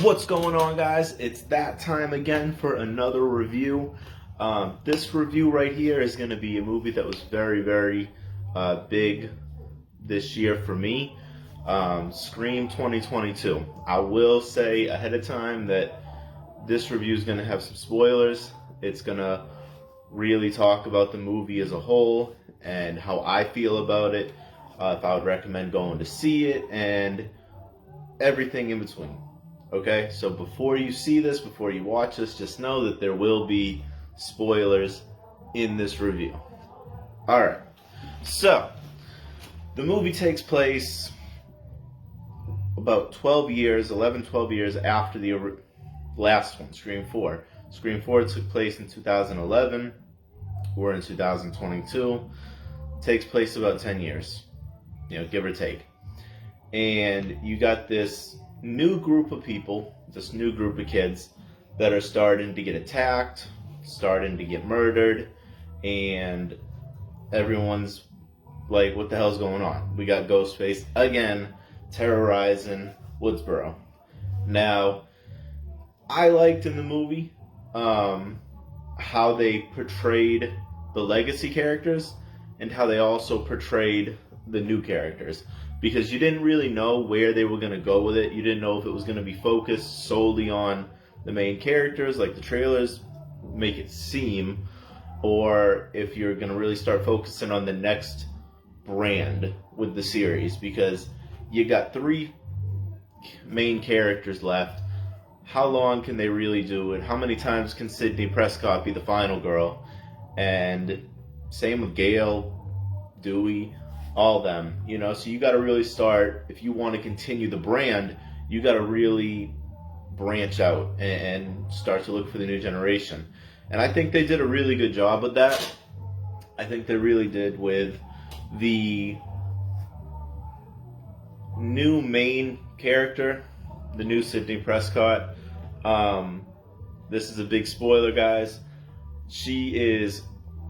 What's going on, guys? It's that time again for another review. This review right here is going to be a movie that was very big this year for me. Scream 2022. I will say ahead of time that this review is going to have some spoilers. It's going to really talk about the movie as a whole and how I feel about it, if I would recommend going to see it, and everything in between. Okay, so before you see this, before you watch this, just know that there will be spoilers in this review. Alright, so the movie takes place about 12 years after the last one, Scream 4. Scream 4 took place in 2011. We're in 2022. Takes place about 10 years, give or take. And you got this new group of people, this new group of kids that are starting to get attacked, starting to get murdered, and everyone's like, what the hell's going on? We got Ghostface again terrorizing Woodsboro. Now, I liked in the movie how they portrayed the legacy characters and how they also portrayed the new characters, because you didn't really know where they were going to go with it. You didn't know if it was going to be focused solely on the main characters, like the trailers make it seem, or if you're going to really start focusing on the next brand with the series, because you got 3 main characters left. How long can they really do it? How many times can Sidney Prescott be the final girl? And same with Gale, Dewey, all them, so you got to really start, if you want to continue the brand, you got to really branch out and start to look for the new generation. And I think they did a really good job with that. I think they really did with the new main character, the new Sidney Prescott. This is a big spoiler, guys. She is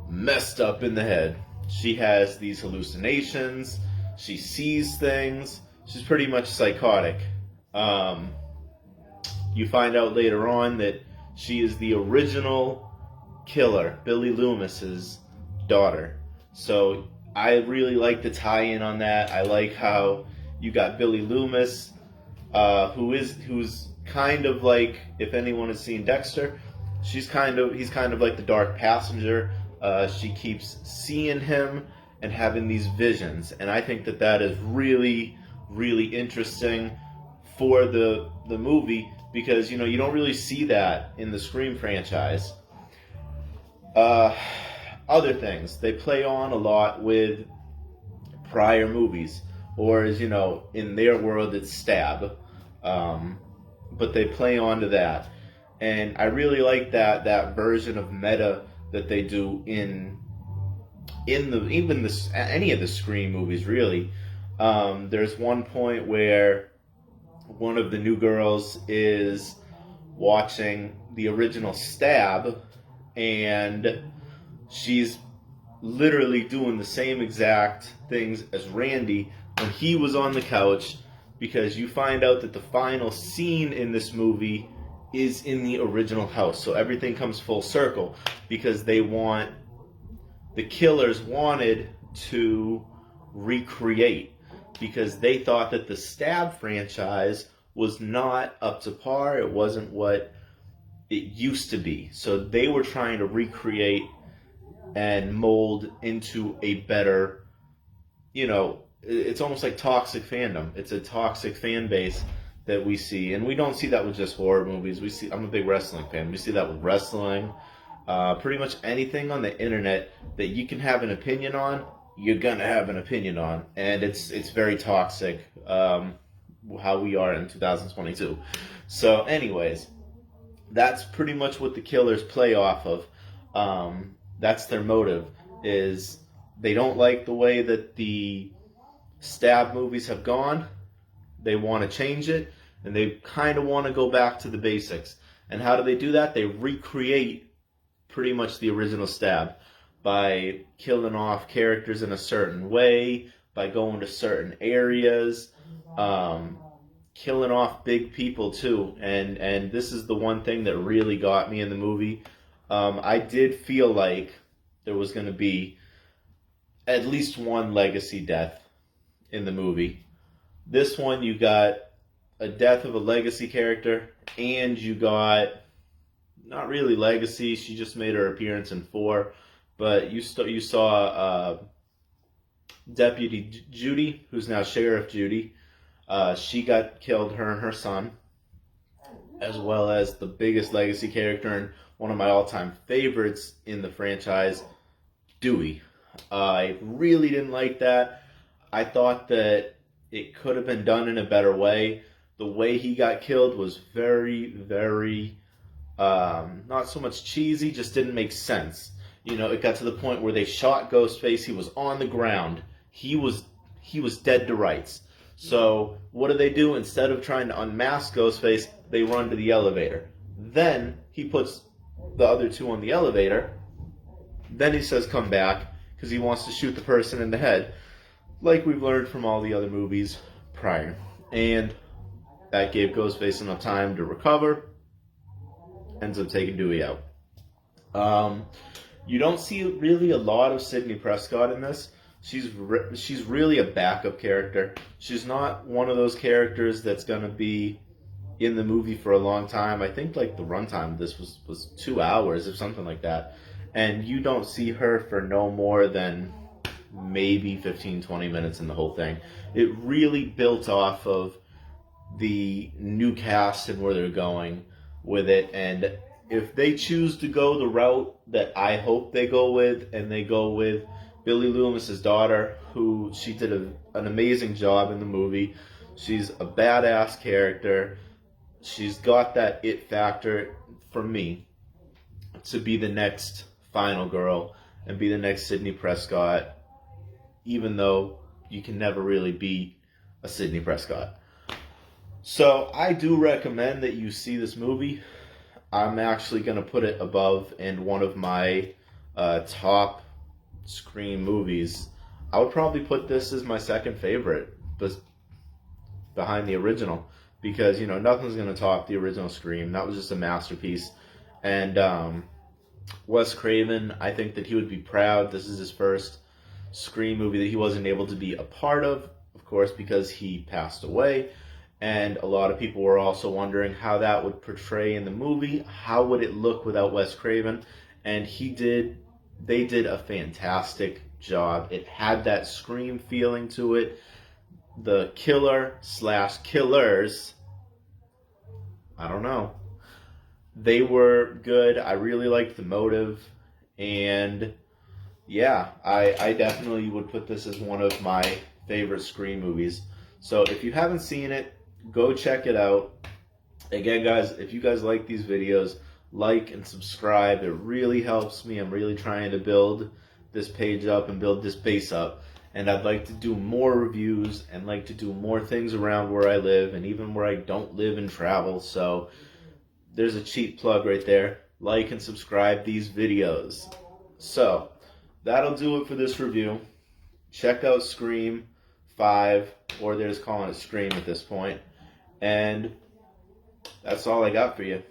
messed up in the head. She has these hallucinations. She sees things. She's pretty much psychotic. You find out later on that she is the original killer, Billy Loomis's daughter. So I really like the tie-in on that. I like how you got Billy Loomis, who's kind of like, if anyone has seen Dexter, he's kind of like the dark passenger. She keeps seeing him and having these visions, and I think that is really interesting for the movie, because you don't really see that in the Scream franchise. Other things, they play on a lot with prior movies, or as in their world it's Stab, but they play on to that, and I really like that version of meta that they do in any of the Scream movies, really. There's one point where one of the new girls is watching the original Stab, and she's literally doing the same exact things as Randy when he was on the couch, because you find out that the final scene in this movie is in the original house. So everything comes full circle, because the killers wanted to recreate, because they thought that the Stab franchise was not up to par. It wasn't what it used to be. So they were trying to recreate and mold into a better, it's almost like toxic fandom. It's a toxic fan base that we see, and we don't see that with just horror movies. I'm a big wrestling fan. We see that with wrestling. Pretty much anything on the internet that you can have an opinion on, you're gonna have an opinion on, and it's very toxic. How we are in 2022. So, anyways, that's pretty much what the killers play off of. That's their motive. Is they don't like the way that the Stab movies have gone. They want to change it, and they kind of want to go back to the basics. And how do they do that? They recreate pretty much the original Stab by killing off characters in a certain way, by going to certain areas. killing off big people too, and this is the one thing that really got me in the movie. I did feel like there was going to be at least one legacy death in the movie. This one, you got a death of a legacy character, and you got not really legacy. She just made her appearance in 4, but you saw Deputy Judy, who's now Sheriff Judy. She got killed, her and her son, as well as the biggest legacy character and one of my all-time favorites in the franchise, Dewey. I really didn't like that. I thought that it could have been done in a better way. The way he got killed was very, very, not so much cheesy, just didn't make sense. You know, it got to the point where they shot Ghostface. He was on the ground. He was dead to rights. So what do? Instead of trying to unmask Ghostface, they run to the elevator. Then he puts the other two on the elevator. Then he says, come back, because he wants to shoot the person in the head, like we've learned from all the other movies prior. And that gave Ghostface enough time to recover. Ends up taking Dewey out. You don't see really a lot of Sidney Prescott in this. She's really a backup character. She's not one of those characters that's going to be in the movie for a long time. I think like the runtime of this was 2 hours or something like that. And you don't see her for no more than maybe 15-20 minutes in the whole thing. It really built off of the new cast and where they're going with it. And if they choose to go the route that I hope they go with, and they go with Billy Loomis's daughter, who she did an amazing job in the movie. She's a badass character. She's got that it factor for me to be the next final girl and be the next Sidney Prescott, even though you can never really be a Sidney Prescott. So I do recommend that you see this movie. I'm actually going to put it above in one of my top Scream movies. I would probably put this as my second favorite, but behind the original, because you know nothing's going to top the original Scream. That was just a masterpiece. And Wes Craven, I think that he would be proud. This is his first Scream movie that he wasn't able to be a part of course, because he passed away. And a lot of people were also wondering how that would portray in the movie. How would it look without Wes Craven? And they did a fantastic job. It had that Scream feeling to it. The killer/killers, I don't know, they were good. I really liked the motive. And yeah, I definitely would put this as one of my favorite Scream movies. So if you haven't seen it, go check it out. Again, guys, if you guys like these videos, like and subscribe. It really helps me. I'm really trying to build this page up and build this base up. And I'd like to do more reviews and like to do more things around where I live and even where I don't live and travel. So there's a cheap plug right there. Like and subscribe these videos. So that'll do it for this review. Check out Scream 5, or they're just calling it Scream at this point. And that's all I got for you.